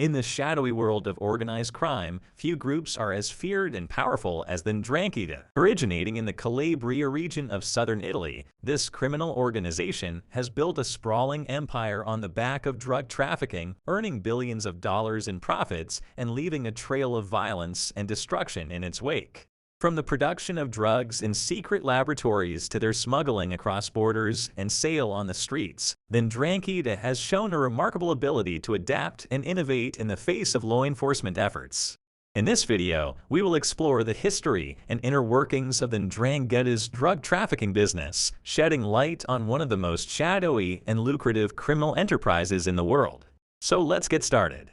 In the shadowy world of organized crime, few groups are as feared and powerful as the drangetha. Originating in the Calabria region of southern Italy, this criminal organization has built a sprawling empire on the back of drug trafficking, earning billions of dollars in profits and leaving a trail of violence and destruction in its wake. From the production of drugs in secret laboratories to their smuggling across borders and sale on the streets, the drangetha has shown a remarkable ability to adapt and innovate in the face of law enforcement efforts. In this video, we will explore the history and inner workings of the drangetha's drug trafficking business, shedding light on one of the most shadowy and lucrative criminal enterprises in the world. So let's get started.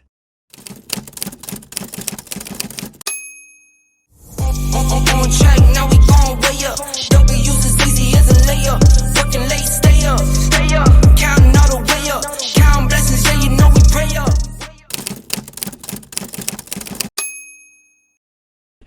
On track, now we gon' way up. W's as easy as a layup. Working late, stay up. Counting all the way up. Counting blessings, yeah, you know we pray up.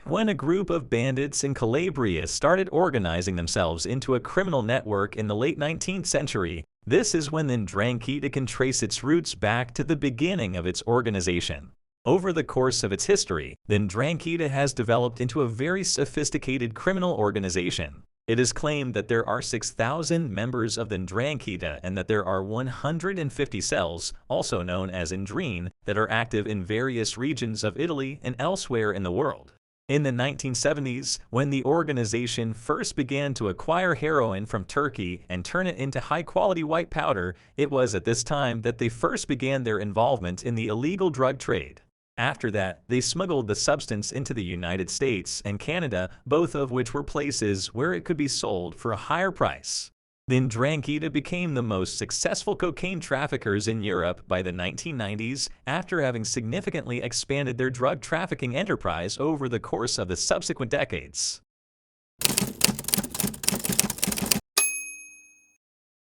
When a group of bandits in Calabria started organizing themselves into a criminal network in the late 19th century, this is when the drangetha can trace its roots back to the beginning of its organization. Over the course of its history, the drangetha has developed into a very sophisticated criminal organization. It is claimed that there are 6,000 members of the drangetha and that there are 150 cells, also known as ndrine, that are active in various regions of Italy and elsewhere in the world. In the 1970s, when the organization first began to acquire heroin from Turkey and turn it into high-quality white powder, it was at this time that they first began their involvement in the illegal drug trade. After that, they smuggled the substance into the United States and Canada, both of which were places where it could be sold for a higher price. The drangetha became the most successful cocaine traffickers in Europe by the 1990s after having significantly expanded their drug trafficking enterprise over the course of the subsequent decades.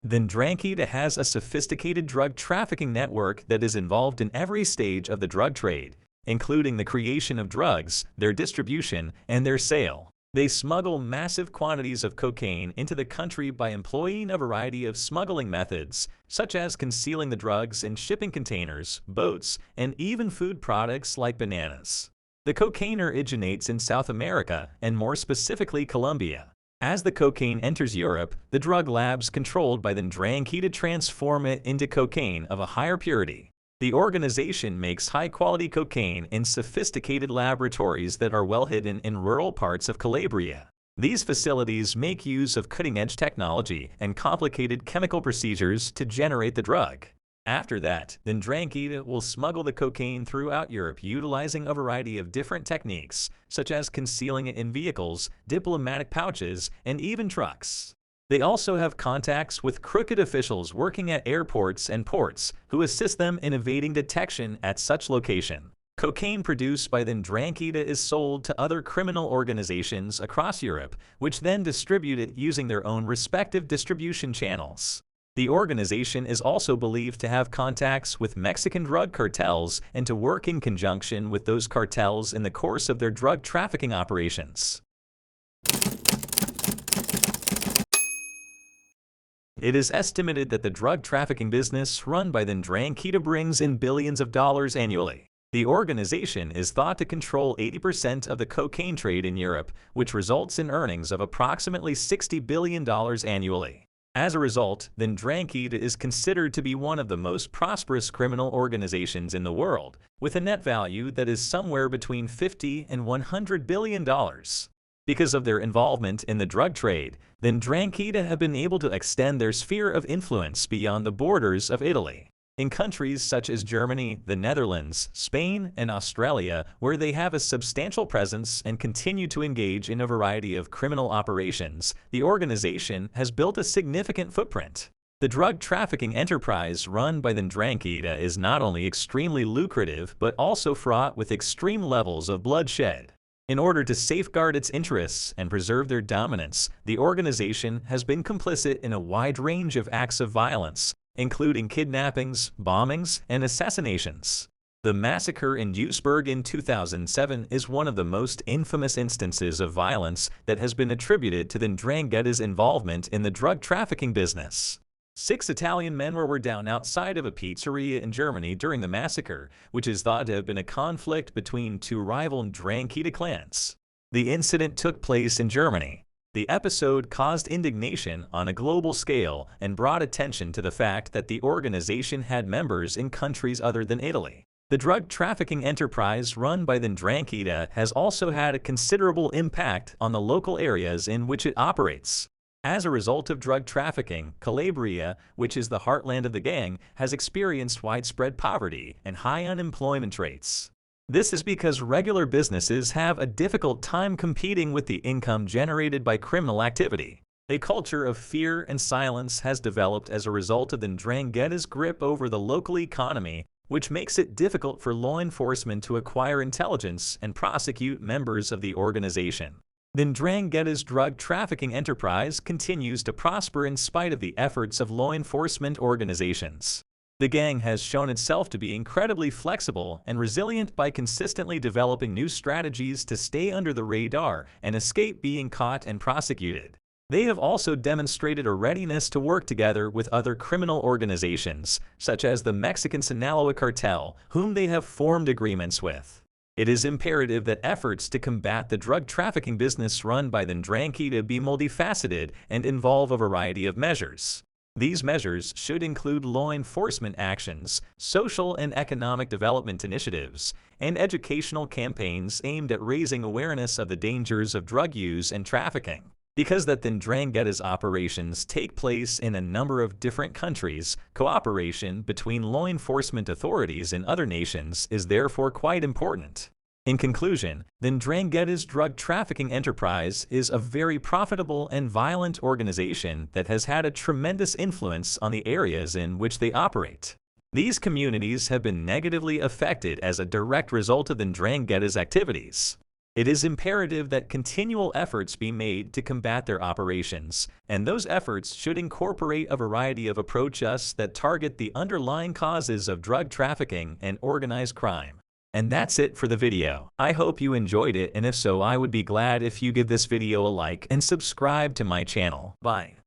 The drangetha has a sophisticated drug trafficking network that is involved in every stage of the drug trade, including the creation of drugs, their distribution, and their sale. They smuggle massive quantities of cocaine into the country by employing a variety of smuggling methods, such as concealing the drugs in shipping containers, boats, and even food products like bananas. The cocaine originates in South America, and more specifically Colombia. As the cocaine enters Europe, the drug labs controlled by the drangetha transform it into cocaine of a higher purity. The organization makes high-quality cocaine in sophisticated laboratories that are well hidden in rural parts of Calabria. These facilities make use of cutting-edge technology and complicated chemical procedures to generate the drug. After that, the drangetha will smuggle the cocaine throughout Europe utilizing a variety of different techniques, such as concealing it in vehicles, diplomatic pouches, and even trucks. They also have contacts with crooked officials working at airports and ports who assist them in evading detection at such location. Cocaine produced by the drangetha is sold to other criminal organizations across Europe, which then distribute it using their own respective distribution channels. The organization is also believed to have contacts with Mexican drug cartels and to work in conjunction with those cartels in the course of their drug trafficking operations. It is estimated that the drug trafficking business run by the drangetha brings in billions of dollars annually. The organization is thought to control 80% of the cocaine trade in Europe, which results in earnings of approximately $60 billion annually. As a result, the drangetha is considered to be one of the most prosperous criminal organizations in the world, with a net value that is somewhere between $50 and $100 billion. Because of their involvement in the drug trade, the drangetha have been able to extend their sphere of influence beyond the borders of Italy. In countries such as Germany, the Netherlands, Spain, and Australia, where they have a substantial presence and continue to engage in a variety of criminal operations, the organization has built a significant footprint. The drug trafficking enterprise run by the drangetha is not only extremely lucrative but also fraught with extreme levels of bloodshed. In order to safeguard its interests and preserve their dominance, the organization has been complicit in a wide range of acts of violence, including kidnappings, bombings, and assassinations. The massacre in Duisburg in 2007 is one of the most infamous instances of violence that has been attributed to the drangetha's involvement in the drug trafficking business. 6 Italian men were down outside of a pizzeria in Germany during the massacre, which is thought to have been a conflict between two rival drangetha clans. The incident took place in Germany. The episode caused indignation on a global scale and brought attention to the fact that the organization had members in countries other than Italy. The drug trafficking enterprise run by the drangetha has also had a considerable impact on the local areas in which it operates. As a result of drug trafficking, Calabria, which is the heartland of the gang, has experienced widespread poverty and high unemployment rates. This is because regular businesses have a difficult time competing with the income generated by criminal activity. A culture of fear and silence has developed as a result of the Ndrangheta's grip over the local economy, which makes it difficult for law enforcement to acquire intelligence and prosecute members of the organization. The Ndrangheta's drug trafficking enterprise continues to prosper in spite of the efforts of law enforcement organizations. The gang has shown itself to be incredibly flexible and resilient by consistently developing new strategies to stay under the radar and escape being caught and prosecuted. They have also demonstrated a readiness to work together with other criminal organizations, such as the Mexican Sinaloa cartel, whom they have formed agreements with. It is imperative that efforts to combat the drug trafficking business run by the Ndrangheta be multifaceted and involve a variety of measures. These measures should include law enforcement actions, social and economic development initiatives, and educational campaigns aimed at raising awareness of the dangers of drug use and trafficking. Because the Ndrangheta's operations take place in a number of different countries, cooperation between law enforcement authorities in other nations is therefore quite important. In conclusion, the Ndrangheta's drug trafficking enterprise is a very profitable and violent organization that has had a tremendous influence on the areas in which they operate. These communities have been negatively affected as a direct result of the Ndrangheta's activities. It is imperative that continual efforts be made to combat their operations, and those efforts should incorporate a variety of approaches that target the underlying causes of drug trafficking and organized crime. And that's it for the video. I hope you enjoyed it, and if so, I would be glad if you give this video a like and subscribe to my channel. Bye.